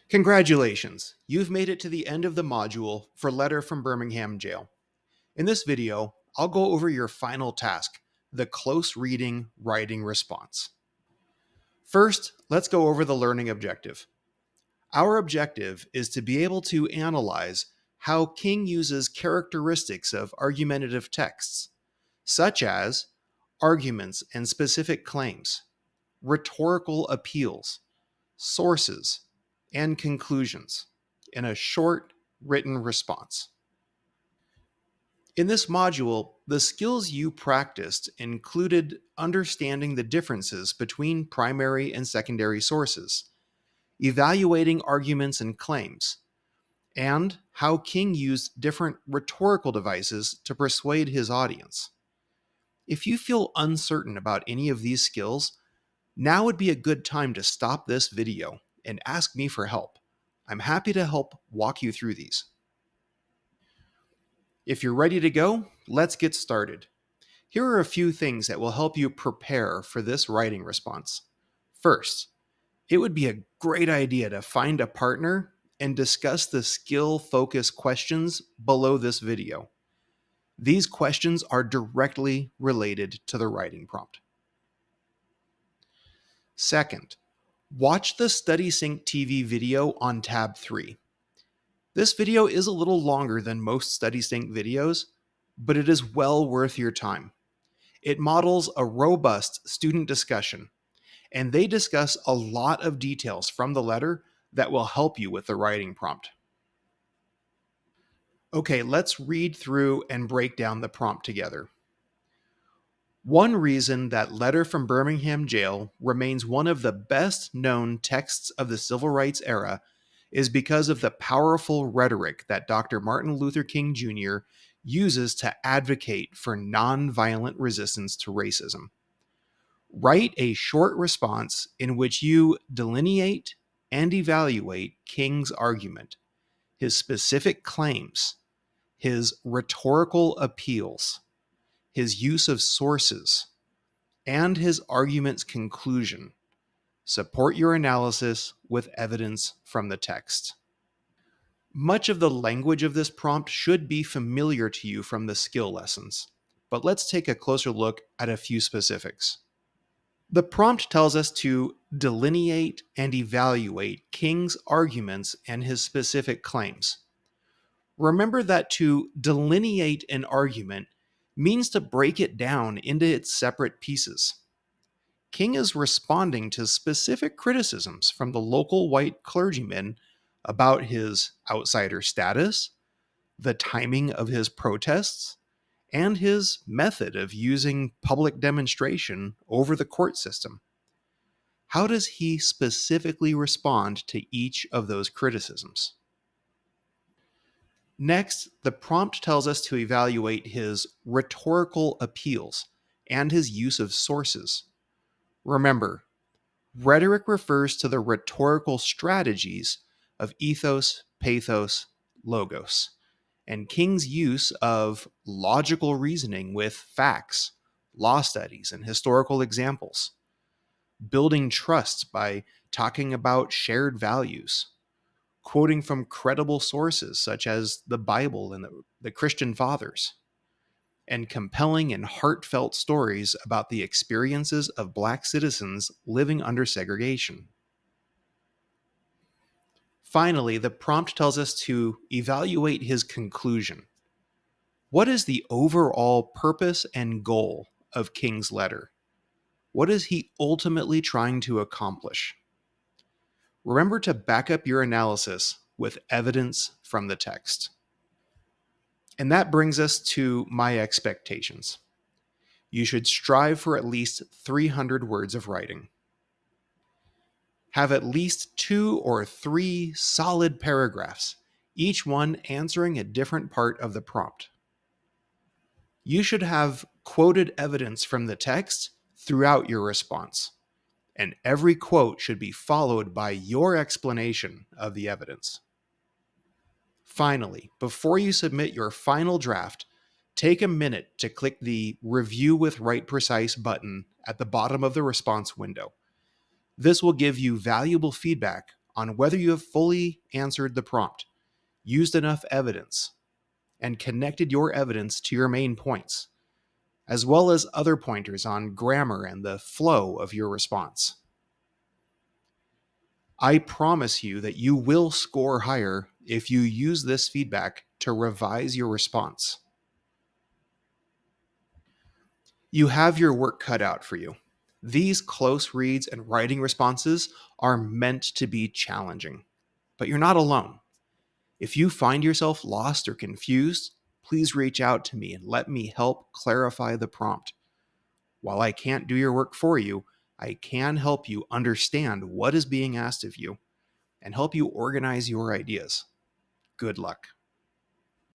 Congratulations! You've made it to the end of the module for Letter from Birmingham Jail. In this video, I'll go over your final task, the close reading writing response. First, let's go over the learning objective. Our objective is to be able to analyze how King uses characteristics of argumentative texts, such as arguments and specific claims, rhetorical appeals, sources, and conclusions in a short written response. In this module, the skills you practiced included understanding the differences between primary and secondary sources, evaluating arguments and claims, and how King used different rhetorical devices to persuade his audience. If you feel uncertain about any of these skills, now would be a good time to stop this video and ask me for help. I'm happy to help walk you through these. If you're ready to go, let's get started. Here are a few things that will help you prepare for this writing response. First, it would be a great idea to find a partner and discuss the skill-focused questions below this video. These questions are directly related to the writing prompt. Second, watch the StudySync TV video on tab 3. This video is a little longer than most StudySync videos, but it is well worth your time. It models a robust student discussion, and they discuss a lot of details from the letter that will help you with the writing prompt. Okay, let's read through and break down the prompt together. One reason that Letter from Birmingham Jail remains one of the best known texts of the civil rights era is because of the powerful rhetoric that Dr. Martin Luther King Jr. uses to advocate for nonviolent resistance to racism. Write a short response in which you delineate and evaluate King's argument, his specific claims, his rhetorical appeals, his use of sources, and his argument's conclusion. Support your analysis with evidence from the text. Much of the language of this prompt should be familiar to you from the skill lessons, but let's take a closer look at a few specifics. The prompt tells us to delineate and evaluate King's arguments and his specific claims. Remember that to delineate an argument means to break it down into its separate pieces. King is responding to specific criticisms from the local white clergymen about his outsider status, the timing of his protests, and his method of using public demonstration over the court system. How does he specifically respond to each of those criticisms? Next, the prompt tells us to evaluate his rhetorical appeals and his use of sources. Remember, rhetoric refers to the rhetorical strategies of ethos, pathos, logos, and King's use of logical reasoning with facts, law studies, and historical examples, building trust by talking about shared values, quoting from credible sources such as the Bible and the Christian fathers, and compelling and heartfelt stories about the experiences of Black citizens living under segregation. Finally, the prompt tells us to evaluate his conclusion. What is the overall purpose and goal of King's letter? What is he ultimately trying to accomplish? Remember to back up your analysis with evidence from the text. And that brings us to my expectations. You should strive for at least 300 words of writing. Have at least 2 or 3 solid paragraphs, each one answering a different part of the prompt. You should have quoted evidence from the text throughout your response, and every quote should be followed by your explanation of the evidence. Finally, before you submit your final draft, take a minute to click the Review with Write Precise button at the bottom of the response window. This will give you valuable feedback on whether you have fully answered the prompt, used enough evidence, and connected your evidence to your main points, as well as other pointers on grammar and the flow of your response. I promise you that you will score higher if you use this feedback to revise your response. You have your work cut out for you. These close reads and writing responses are meant to be challenging, but you're not alone. If you find yourself lost or confused, please reach out to me and let me help clarify the prompt. While I can't do your work for you, I can help you understand what is being asked of you and help you organize your ideas. Good luck.